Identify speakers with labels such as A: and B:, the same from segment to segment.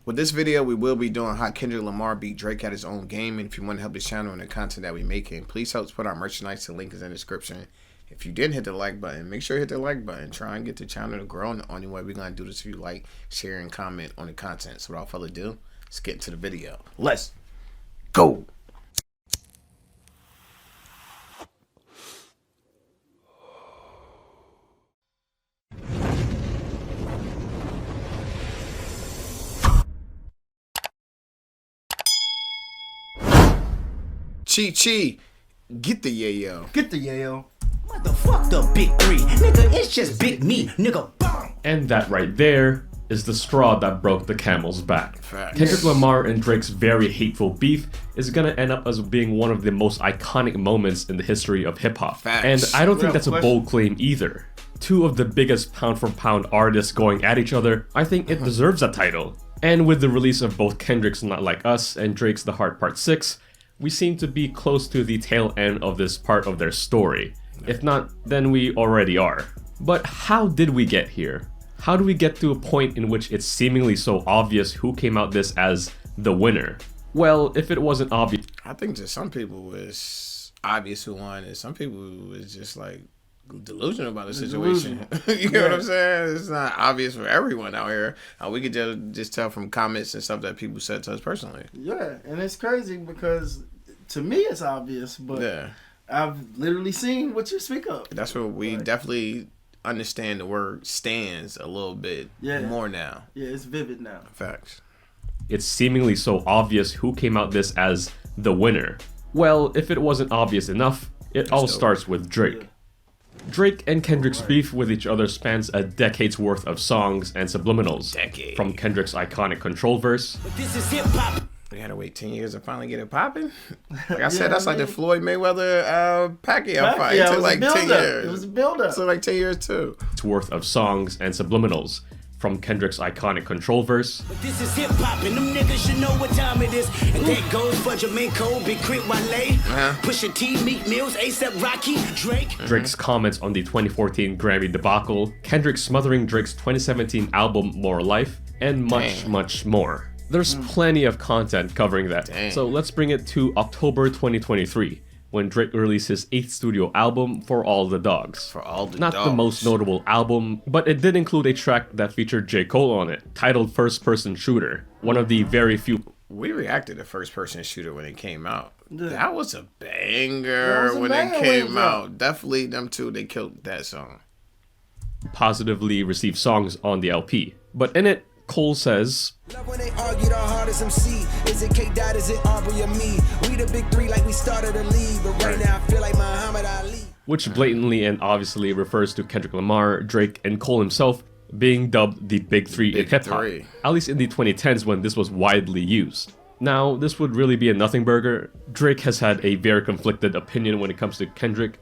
A: With this video, we will be doing how Kendrick Lamar beat Drake at his own game. And if you want to help this channel and the content that we making, please help support our merchandise. The link is in the description. If you didn't hit the like button, make sure you hit the like button. Try and get the channel to grow. And the only way we're going to do this is if you like, share, and comment on the content. So without further ado, let's get into the video. Let's go. Chi, get the yayo.
B: Get the yayo.
C: What the fuck the big three? Nigga, it's just big me. Nigga, bang.
D: And that right there is the straw that broke the camel's back.
A: Facts.
D: Kendrick Lamar and Drake's very hateful beef is gonna end up as being one of the most iconic moments in the history of hip-hop. And I don't think that's a bold claim either. Two of the biggest pound-for-pound artists going at each other, I think it deserves that title. And with the release of both Kendrick's Not Like Us and Drake's The Heart Part 6, we seem to be close to the tail end of this part of their story. If not, then we already are. But how did we get here? How do we get to a point in which it's seemingly so obvious who came out this as the winner? Well, if it wasn't obvious...
A: I think to some people was obvious who won, and some people was just like delusional about the situation. You know what I'm saying? It's not obvious for everyone out here. We could just tell from comments and stuff that people said to us personally.
B: Yeah, and it's crazy because to me it's obvious, but
A: yeah,
B: I've literally seen what you speak of.
A: That's where we definitely understand the word stands a little bit more now.
B: Yeah, it's vivid now.
A: Facts.
D: It's seemingly so obvious who came out this as the winner. Well, if it wasn't obvious enough, it all starts with Drake.
B: Yeah.
D: Drake and Kendrick's beef with each other spans a decade's worth of songs and subliminals. From Kendrick's iconic Control verse.
C: But this is hip hop.
A: We had to wait 10 years to finally get it popping. Like I said, that's like the Floyd Mayweather Pacquiao fight. It took like 10 years.
B: It was a build-up.
A: So like 10 years too.
D: It's worth of songs and subliminals. From Kendrick's iconic Control verse.
C: But this is hip hop, and them niggas should know what time it is. And that goes for Jamaica, Big Crit Wale, Pusha T, Meek Mills, A$AP Rocky, Drake.
D: Drake's comments on the 2014 Grammy debacle, Kendrick smothering Drake's 2017 album More Life, and much more. There's plenty of content covering that, so let's bring it to October 2023, when Drake released his 8th studio album, For All the Dogs.
A: For All the
D: Not
A: Dogs.
D: the most notable album, but it did include a track that featured J. Cole on it, titled First Person Shooter, one of the very few...
A: We reacted to First Person Shooter when it came out.
B: Yeah.
A: That was a banger when it came out. Definitely them two, they killed that song.
D: ...positively received songs on the LP. But in it, Cole says,
E: Love when they argue the hardest MC. Is it K Dot, is it Aubrey or me? We the big three like we started a league, but right now I feel like Muhammad Ali.
D: which blatantly and obviously refers to Kendrick Lamar, Drake, and Cole himself being dubbed the Big Three in hip-hop, at least in the 2010s when this was widely used. Now, this would really be a nothing burger. Drake has had a very conflicted opinion when it comes to Kendrick.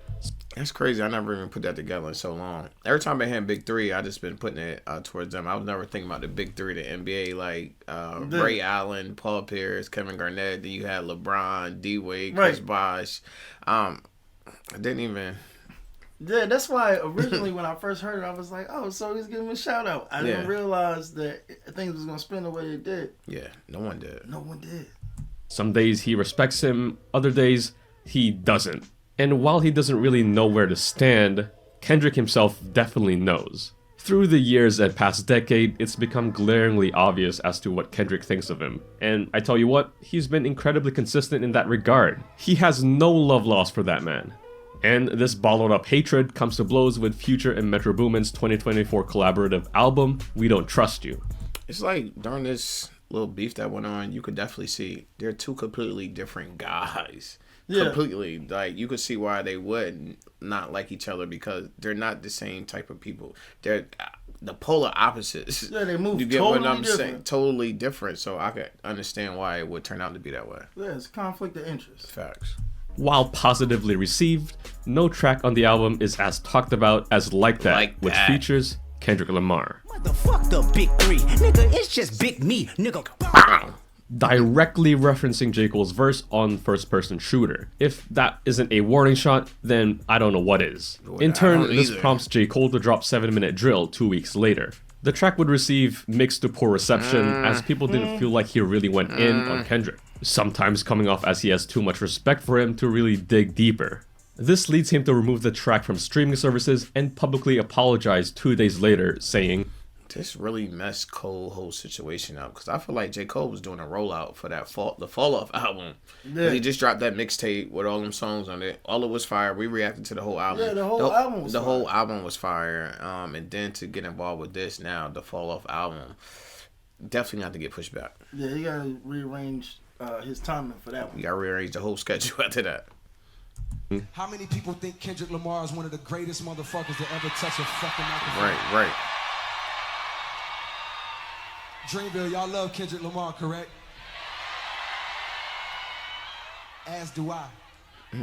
A: That's crazy. I never even put that together in so long. Every time I hear Big Three, I just been putting it towards them. I was never thinking about the Big Three, the NBA, like Ray Allen, Paul Pierce, Kevin Garnett. Then you had LeBron, D-Wade, Chris Bosh. I didn't even...
B: Yeah, that's why originally when I first heard it, I was like, oh, so he's giving him a shout out. I didn't realize that things was going to spin the way it did.
A: Yeah, no one did.
B: No one did.
D: Some days he respects him, other days he doesn't. And while he doesn't really know where to stand, Kendrick himself definitely knows. Through the years and past decade, it's become glaringly obvious as to what Kendrick thinks of him. And I tell you what, he's been incredibly consistent in that regard. He has no love lost for that man. And this bottled up hatred comes to blows with Future and Metro Boomin's 2024 collaborative album, We Don't Trust You.
A: It's like during this little beef that went on, you could definitely see they're two completely different guys. Yeah. Completely. Like, you could see why they would not like each other because they're not the same type of people. They're the polar opposites.
B: Yeah, they move
A: you get
B: totally
A: what I'm
B: different.
A: saying? Totally different. So I could understand why it would turn out to be that way.
B: Yeah, it's conflict of interest.
A: Facts.
D: While positively received, no track on the album is as talked about as Like That, which features Kendrick Lamar.
C: What the fuck the big three? Nigga, it's just big me. Nigga.
A: Bang!
D: Directly referencing J. Cole's verse on First Person Shooter. If that isn't a warning shot, then I don't know what is. In turn, this prompts J. Cole to drop 7-Minute Drill 2 weeks later. The track would receive mixed to poor reception as people didn't feel like he really went in on Kendrick, sometimes coming off as he has too much respect for him to really dig deeper. This leads him to remove the track from streaming services and publicly apologize 2 days later, saying,
A: "This really messed Cole's whole situation up, because I feel like J. Cole was doing a rollout for that the Fall Off album. Yeah. He just dropped that mixtape with all them songs on it. All it was fire. We reacted to the whole album.
B: Yeah, the whole album was fire.
A: Whole album was fire. And then to get involved with this now, the Fall Off album, definitely not to get pushed back.
B: Yeah, he got to rearrange his timing for that one.
A: You got to rearrange the whole schedule after that.
E: How many people think Kendrick Lamar is one of the greatest motherfuckers to ever touch a fucking microphone?
A: Right.
E: Dreamville, y'all love Kendrick Lamar, correct? As do I.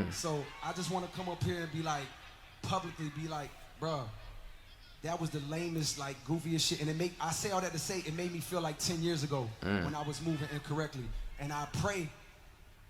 E: So I just want to come up here and be like, publicly be like, bruh, that was the lamest, like, goofiest shit. And I say all that to say, it made me feel like 10 years ago when I was moving incorrectly. And I pray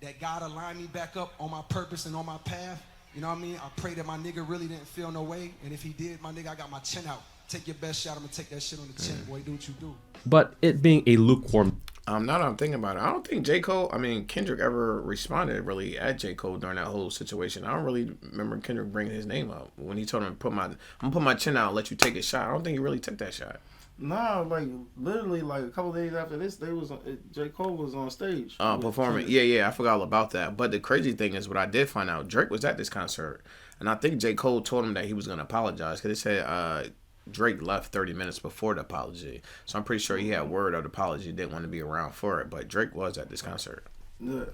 E: that God align me back up on my purpose and on my path. You know what I mean? I pray that my nigga really didn't feel no way. And if he did, my nigga, I got my chin out. Take your best shot. I'm gonna take that shit on the chin, boy. Do what you do.
D: But it being a lukewarm...
A: Now that I'm thinking about it, I don't think Kendrick ever responded really at J. Cole during that whole situation. I don't really remember Kendrick bringing his name up when he told him, I'm gonna put my chin out and let you take a shot. I don't think he really took that shot.
B: No, like literally, like a couple days after this, J. Cole was on stage
A: performing. Yeah, I forgot all about that. But the crazy thing is, what I did find out, Drake was at this concert, and I think J. Cole told him that he was gonna apologize because they said Drake left 30 minutes before the apology, so I'm pretty sure he had word of the apology, didn't want to be around for it. But Drake was at this concert.
B: Yeah,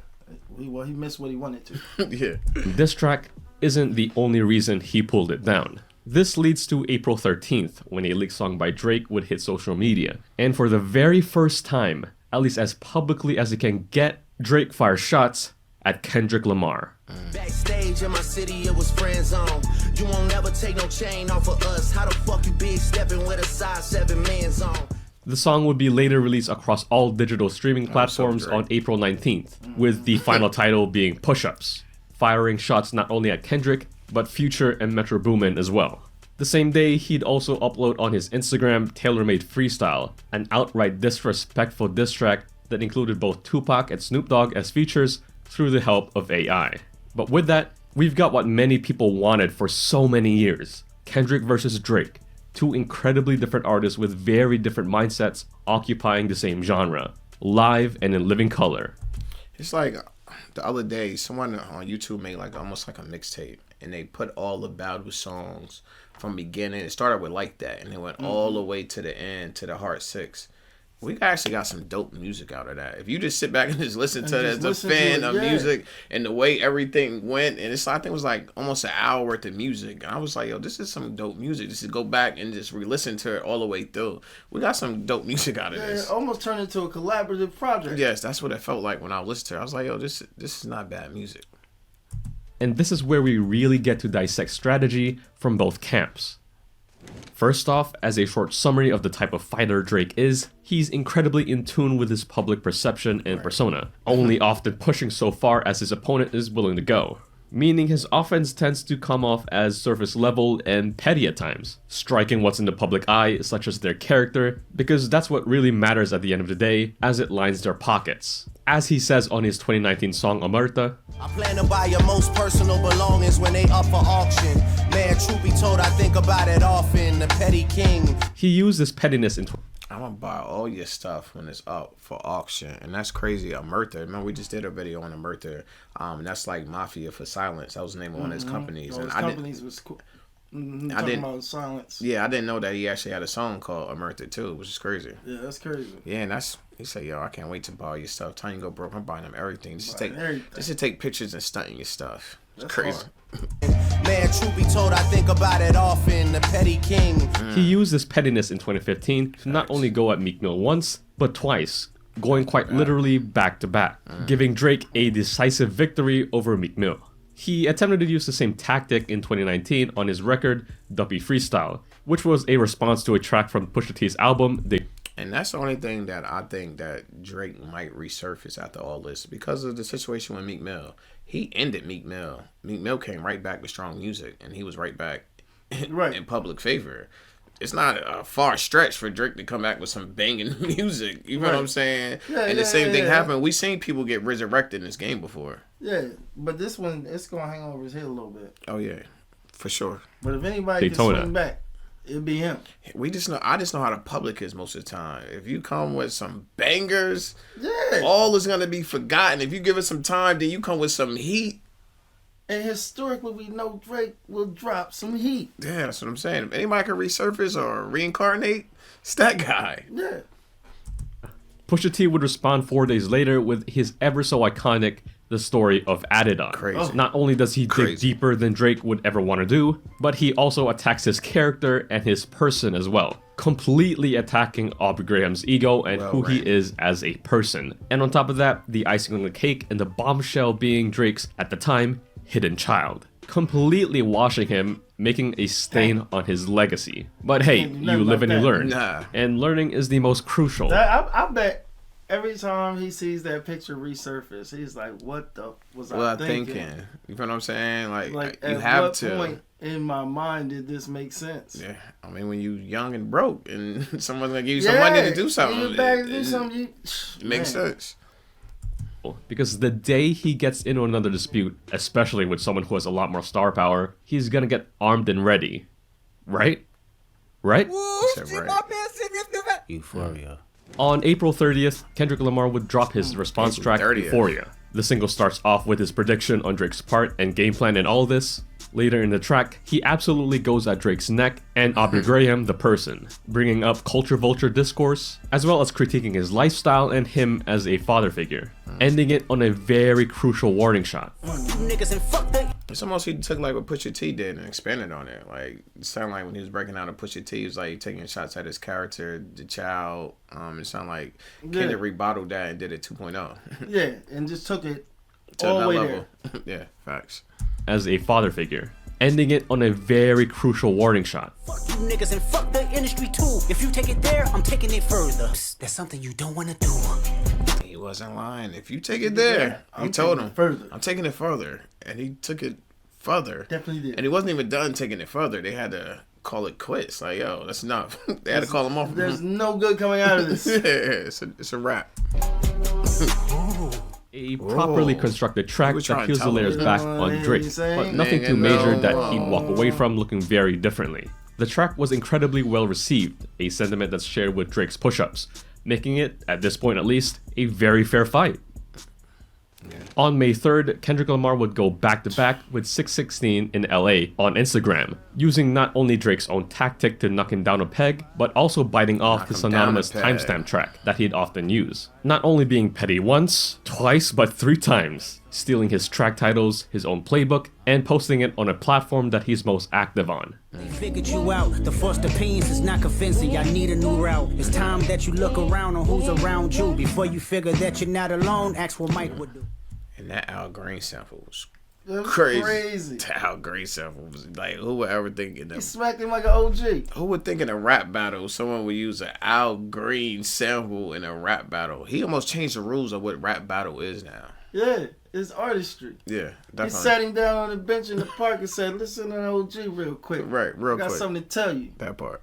B: he missed what he wanted to.
A: Yeah.
D: This track isn't the only reason he pulled it down. This leads to April 13th, when a leaked song by Drake would hit social media. And for the very first time, at least as publicly as it can get, Drake fires shots at Kendrick Lamar.
C: Backstage in my city, it was friend zone. You won't never take no chain off of us. How the fuck you big stepping with a size 7 man zone?
D: The song would be later released across all digital streaming platforms on April 19th, with the final title being Pushups, firing shots not only at Kendrick, but Future and Metro Boomin as well. The same day, he'd also upload on his Instagram Tailor-Made Freestyle, an outright disrespectful diss track that included both Tupac and Snoop Dogg as features through the help of AI. But with that, we've got what many people wanted for so many years: Kendrick versus Drake, two incredibly different artists with very different mindsets occupying the same genre, live and in living color.
A: It's like the other day, someone on YouTube made almost like a mixtape, and they put all the Badu songs from beginning. It started with Like That, and it went all the way to the end, to the Heart 6. We actually got some dope music out of that. If you just sit back and just listen to it as a fan of music and the way everything went, and I think it was like almost an hour worth of music. And I was like, yo, this is some dope music. Just to go back and just re-listen to it all the way through. We got some dope music out of this.
B: It almost turned into a collaborative project.
A: Yes, that's what it felt like when I listened to it. I was like, yo, this is not bad music.
D: And this is where we really get to dissect strategy from both camps. First off, as a short summary of the type of fighter Drake is, he's incredibly in tune with his public perception and persona, only often pushing so far as his opponent is willing to go. Meaning his offense tends to come off as surface level and petty at times, striking what's in the public eye, such as their character, because that's what really matters at the end of the day, as it lines their pockets. As he says on his 2019 song Omerta,
C: I plan to buy your most personal belongings when they up for auction. Man, truth be told, I think about it often, the petty king.
D: He used this pettiness in
A: I'm gonna buy all your stuff when it's up for auction, and that's crazy. Omerta, remember we just did a video on Omerta. That's like Mafia for Silence. That was the name of one of his companies.
B: His companies was cool. I didn't about Silence.
A: Yeah, I didn't know that he actually had a song called Omerta too, which is crazy.
B: Yeah, that's crazy.
A: Yeah, and he said, yo, I can't wait to buy your stuff. Time you go broke, I'm buying them everything. Just to take pictures and stunting your stuff. It's
B: that's
A: crazy.
C: Man, truth be told, I think about it often, the petty king.
D: He used this pettiness in 2015 to not only go at Meek Mill once, but twice, going quite literally back to back, giving Drake a decisive victory over Meek Mill. He attempted to use the same tactic in 2019 on his record, Duppy Freestyle, which was a response to a track from Pusha T's album,
A: And that's the only thing that I think that Drake might resurface after all this, because of the situation with Meek Mill. He ended Meek Mill. Meek Mill came right back with strong music, and he was right back in public favor. it's not a far stretch for Drake to come back with some banging music. You know what I'm saying?
B: Yeah,
A: and the same thing happened. We seen people get resurrected in this game before.
B: Yeah, but this one, it's gonna hang over his head a little bit.
A: Oh yeah, for sure.
B: But if anybody can swing back, it'd be him.
A: I just know how the public is most of the time. If you come with some bangers,
B: yeah,
A: all is gonna be forgotten. If you give it some time, then you come with some heat.
B: And historically, we know Drake will drop some heat.
A: Yeah, that's what I'm saying. If anybody can resurface or reincarnate, it's that guy.
B: Yeah.
D: Pusha T would respond 4 days later with his ever so iconic The Story of Adidon.
A: Crazy.
D: Not only does he dig deeper than Drake would ever want to do, but he also attacks his character and his person as well, completely attacking Aubrey Graham's ego and who he is as a person. And on top of that, the icing on the cake and the bombshell being Drake's, at the time, hidden child, completely washing him, making a stain on his legacy. But hey, you live and you learn. And learning is the most crucial.
B: I bet every time he sees that picture resurface, he's like, what the was I thinking?
A: You know what I'm saying? Like you
B: at
A: have
B: what
A: to.
B: Point in my mind did this make sense?
A: Yeah, I mean, when you young and broke and someone's gonna give you some money to do something, it makes sense.
D: Because the day he gets into another dispute, especially with someone who has a lot more star power, he's gonna get armed and ready. Right? Right?
A: Euphoria.
D: On April 30th, Kendrick Lamar would drop his response track, Foria. The single starts off with his prediction on Drake's part and game plan and all this. Later in the track, he absolutely goes at Drake's neck and Aubrey Graham, the person, bringing up culture vulture discourse, as well as critiquing his lifestyle and him as a father figure, ending it on a very crucial warning shot.
A: It's almost he took like what Pusha T did and expanded on it. Like, it sounded like when he was breaking out of Pusha T, he was like taking shots at his character, the child. It sounded like Kendrick rebottled that and did it 2.0.
B: Yeah, and just took it
A: to
B: all the way
A: level.
B: there.
A: Yeah, facts.
D: As a father figure, ending it on a very crucial warning shot.
C: Fuck you niggas and fuck the industry too. If you take it there, I'm taking it further. That's something you don't want to do.
A: He wasn't lying. If you take it there, he told him, I'm taking it further. And he took it further.
B: Definitely did.
A: And he wasn't even done taking it further. They had to call it quits. Like, yo, that's enough. They had to call him off.
B: There's no good coming out of this.
A: Yeah, it's a wrap.
D: A properly constructed track that peels the layers back on Drake, but nothing too major that he'd walk away from looking very differently. The track was incredibly well received, a sentiment that's shared with Drake's Pushups, making it, at this point at least, a very fair fight. On May 3rd, Kendrick Lamar would go back-to-back with 616 in LA on Instagram, using not only Drake's own tactic to knock him down a peg, but also biting off his anonymous timestamp track that he'd often use. Not only being petty once, twice, but 3 times, stealing his track titles, his own playbook, and posting it on a platform that he's most active on.
C: They figured you out. The first opinions is not convincing. I need a new route. It's time that you look around on who's around you. Before you figure that you're not alone, ask what Mike would do.
A: And that Al Green sample was crazy. The Al Green sample was like, who would ever think in
B: He smacked him like an OG.
A: Who would think in a rap battle someone would use an Al Green sample in a rap battle? He almost changed the rules of what rap battle is now.
B: Yeah, it's artistry.
A: Yeah, definitely.
B: He sat him down on the bench in the park and said, listen to OG real quick.
A: Right, real quick.
B: I got something to tell you.
A: That part.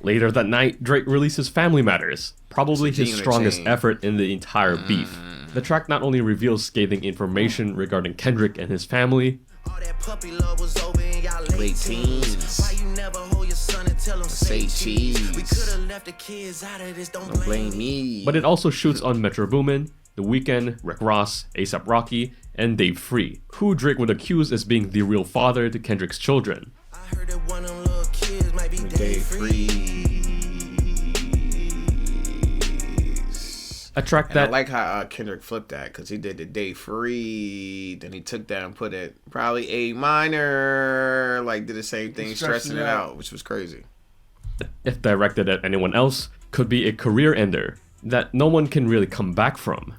D: Later that night, Drake releases Family Matters, probably his strongest effort in the entire beef. The track not only reveals scathing information regarding Kendrick and his family,
C: All that puppy love was over in y'all late teens. Why you never hold your son and tell him say cheese? We could have left the kids out of this, don't blame me.
D: But it also shoots on Metro Boomin, The Weeknd, Rick Ross, A$AP Rocky, and Dave Free, who Drake would accuse as being the real father to Kendrick's children.
C: I heard that one of them little kids might be Dave Free.
D: A track
A: that I like how Kendrick flipped that, because he did the day free, then he took that and put it probably A minor, like did the same thing, stressing it out, which was crazy.
D: If directed at anyone else, could be a career ender that no one can really come back from.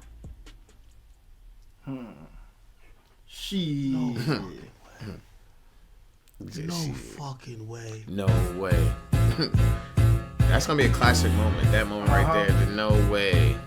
B: No
E: fucking way.
A: No way. That's gonna be a classic moment. That moment right there. The no way.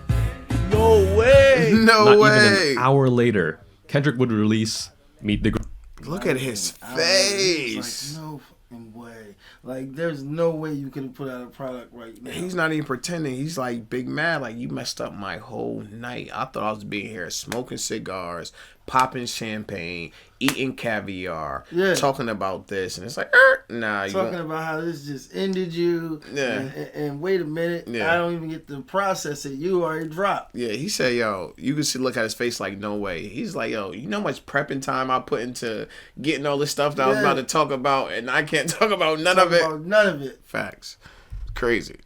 B: No way.
A: No
D: Not
A: way.
D: even an hour later, Kendrick would release Meet the
A: Look at his face.
B: Like, no fucking way. Like, there's no way you could have put out a product right now.
A: He's not even pretending. He's like big mad. Like, you messed up my whole night. I thought I was being here smoking cigars, popping champagne, eating caviar, talking about this, and it's like, nah.
B: Talking about how this just ended you. Yeah. And wait a minute, I don't even get to process it. You already dropped.
A: Yeah, he said, yo, you can see, look at his face like, no way. He's like, yo, you know how much prepping time I put into getting all this stuff that I was about to talk about, and I can't talk about none of it.
B: None of it.
A: Facts. Crazy.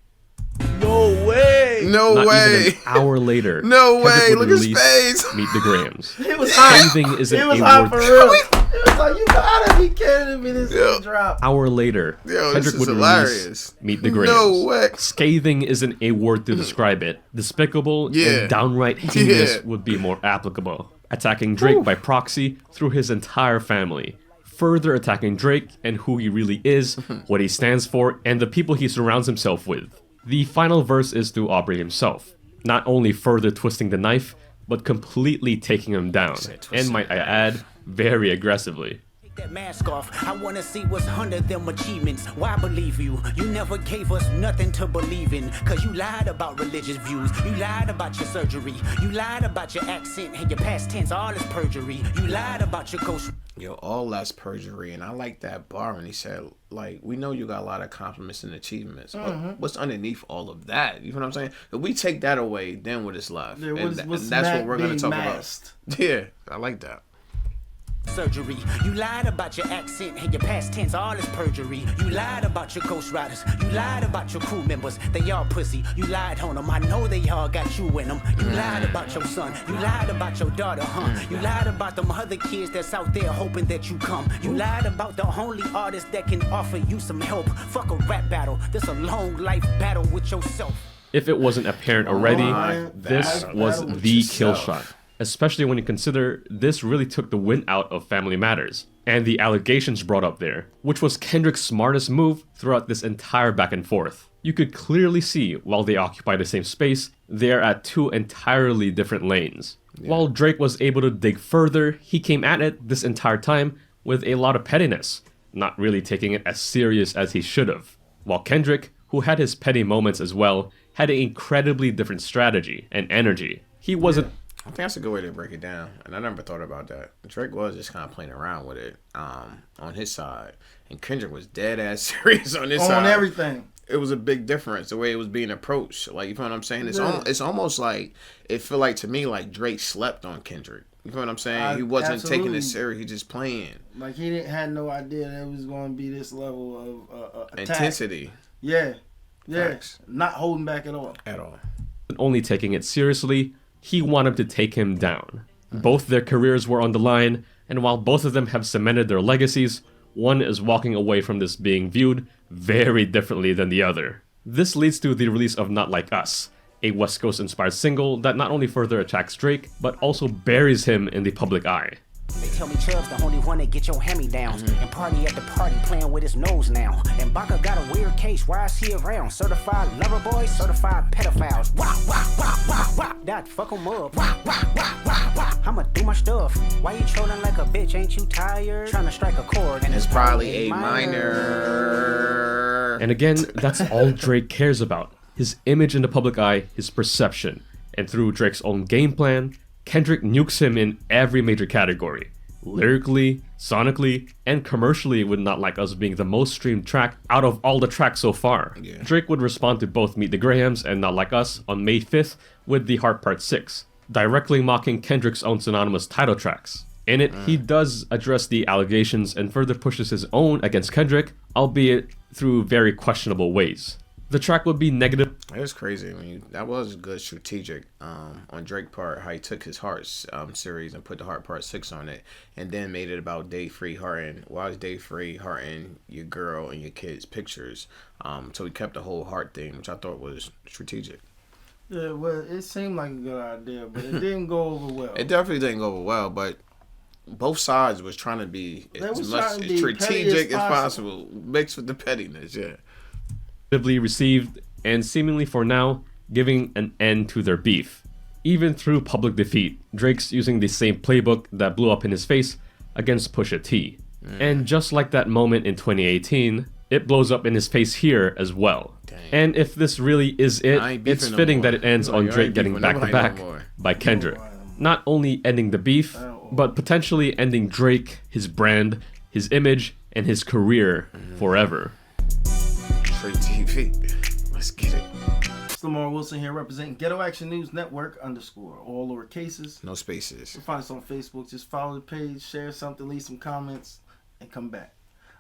B: No way.
A: No
D: Not
A: way.
D: Even an hour later.
A: No way. Look at his face.
D: Meet the Grams.
B: It was hot.
D: Scathing is
B: it was hot for real. It was like, you gotta be kidding me. This is drop.
D: Hour later, Kendrick would
A: hilarious.
D: Release Meet the Grams.
A: No way.
D: Scathing isn't a word to describe it. Despicable and downright heinous would be more applicable. Attacking Drake by proxy through his entire family. Further attacking Drake and who he really is, what he stands for, and the people he surrounds himself with. The final verse is to Aubrey himself, not only further twisting the knife, but completely taking him down, and might I add, very aggressively.
C: That mask off. I wanna see what's under them achievements. Why believe you? You never gave us nothing to believe in. Cause you lied about religious views. You lied about your surgery. You lied about your accent and your past tense. All is perjury. You lied about your ghost.
A: Yo, all that's perjury. And I like that bar when he said, like, we know you got a lot of compliments and achievements. But what's underneath all of that? You know what I'm saying? If we take that away, then what is left? And that's what we're going to talk about. Yeah, I like that.
C: Surgery. You lied about your accent and your past tense. All is perjury. You lied about your ghost riders. You lied about your crew members. They all pussy. You lied on them. I know they all got you in them. You lied about your son. You lied about your daughter, huh? You lied about them other kids that's out there hoping that you come. You lied about the only artist that can offer you some help. Fuck a rap battle. This a long life battle with yourself.
D: If it wasn't apparent already, this was the kill shot. Especially when you consider this really took the wind out of Family Matters, and the allegations brought up there, which was Kendrick's smartest move throughout this entire back and forth. You could clearly see, while they occupy the same space, they are at two entirely different lanes. While Drake was able to dig further, he came at it this entire time with a lot of pettiness, not really taking it as serious as he should have. While Kendrick, who had his petty moments as well, had an incredibly different strategy and energy. He wasn't...
A: I think that's a good way to break it down, and I never thought about that. Drake was just kind of playing around with it on his side, and Kendrick was dead ass serious on his side.
B: On everything.
A: It was a big difference the way it was being approached. Like, you know what I'm saying? It's almost like it feel like to me like Drake slept on Kendrick. You know what I'm saying? He wasn't taking it serious. He just playing.
B: Like, he had no idea that it was going to be this level of attack.
A: Intensity.
B: Yeah.
A: Facts.
B: Not holding back at all.
A: At all.
D: Only taking it seriously. He wanted to take him down. Both their careers were on the line, and while both of them have cemented their legacies, one is walking away from this being viewed very differently than the other. This leads to the release of Not Like Us, a West Coast-inspired single that not only further attacks Drake, but also buries him in the public eye.
C: They tell me Chubb's the only one that get your hand-me-downs and party at the party playing with his nose now. And Baca got a weird case, why is he around? Certified lover boys, certified pedophiles. Wah, wah, wah, wah, wah. That fuck him up. Wah, wah, wah, wah, wah. I'ma do my stuff. Why you trolling like a bitch? Ain't you tired? Trying to strike a chord and
A: it's probably A minor.
D: And again, that's all Drake cares about. His image in the public eye, his perception. And through Drake's own game plan, Kendrick nukes him in every major category. Lyrically, sonically, and commercially, with Not Like Us being the most streamed track out of all the tracks so far. Yeah. Drake would respond to both Meet the Grahams and Not Like Us on May 5th with The Heart Part 6, directly mocking Kendrick's own synonymous title tracks. In it, he does address the allegations and further pushes his own against Kendrick, albeit through very questionable ways. The track would be negative.
A: It was crazy. I mean, that was good strategic on Drake's part, how he took his Hearts series and put the Heart Part 6 on it, and then made it about Day Free hearting. Why is Day Free hearting your girl and your kids' pictures? So he kept the whole heart thing, which I thought was strategic.
B: Yeah, well, it seemed like a good idea, but it didn't go over well.
A: It definitely didn't go over well, but both sides was trying to be as much as strategic as possible, mixed with the pettiness, yeah.
D: Received, and seemingly for now, giving an end to their beef. Even through public defeat, Drake's using the same playbook that blew up in his face against Pusha T. And just like that moment in 2018, it blows up in his face here as well. Dang. And if this really is it, it's fitting that it ends on Drake getting back-to-back by Kendrick. Not only ending the beef, but potentially ending Drake, his brand, his image, and his career forever.
A: Trade TV. Let's get it.
B: It's Lamar Wilson here representing Ghetto Action News Network _ all lower cases.
A: No spaces.
B: You can find us on Facebook. Just follow the page, share something, leave some comments, and come back.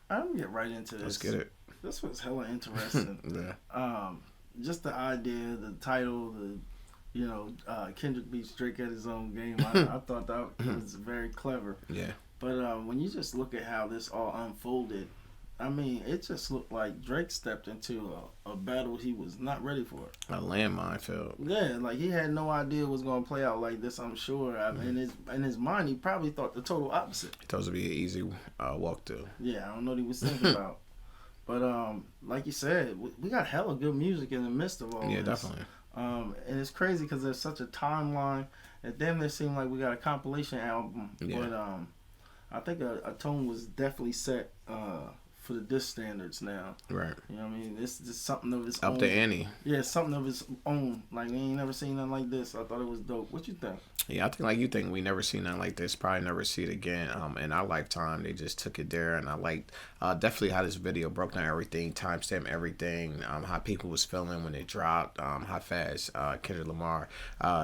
B: I'm going to get right into this.
A: Let's get it.
B: This was hella interesting.
A: Yeah.
B: Just the idea, the title, Kendrick beats Drake at his own game. I thought that was very clever.
A: Yeah.
B: But when you just look at how this all unfolded, I mean, it just looked like Drake stepped into a battle he was not ready for.
A: A landmine field.
B: Yeah, like he had no idea it was going to play out like this, I'm sure. In his mind, he probably thought the total opposite.
A: He thought it would be an easy walk through.
B: Yeah, I don't know what he was thinking about. But like you said, we got hella good music in the midst of all this.
A: Yeah, definitely.
B: And it's crazy because there's such a timeline. It damn near seemed like we got a compilation album. Yeah. But I think a tone was definitely set for the diss standards now.
A: Right.
B: You know what I mean? It's just something of its own.
A: Up to Annie.
B: Yeah, something of its own. Like, we ain't never seen nothing like this. I thought it was dope. What you think?
A: Yeah, I think like you think we never seen nothing like this. Probably never see it again. In our lifetime, they just took it there, and I liked definitely how this video broke down everything, timestamped everything, how people was feeling when it dropped, how fast Kendrick Lamar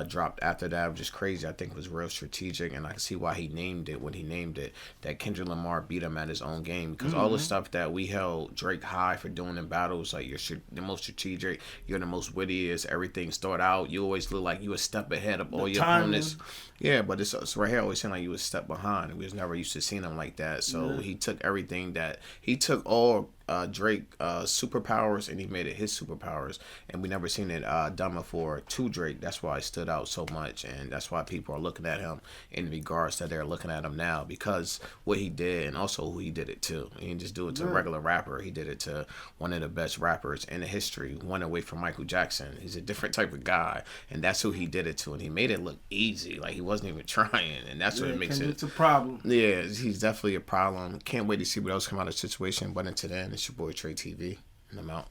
A: dropped after that, which is crazy. I think it was real strategic, and I can see why he named it when he named it. That Kendrick Lamar beat him at his own game, because all the stuff that we held Drake high for doing in battles, like you're the most strategic, you're the most wittiest, everything start out, you always look like you a step ahead of all your opponents. Yeah, but it's right here always seemed like you was a step behind. We was never used to seeing him like that. So he took everything that he took all Drake superpowers and he made it his superpowers, and we never seen it done before to Drake. That's why it stood out so much, and that's why people are looking at him in regards that they're looking at him now, because what he did and also who he did it to. He didn't just do it to a regular rapper. He did it to one of the best rappers in the history, one away from Michael Jackson. He's a different type of guy, and that's who he did it to, and he made it look easy, like he wasn't even trying, and that's what it makes it.
B: It's a problem.
A: Yeah, he's definitely a problem. Can't wait to see what else come out of the situation, but until then, it's your boy Trey TV, and I'm out.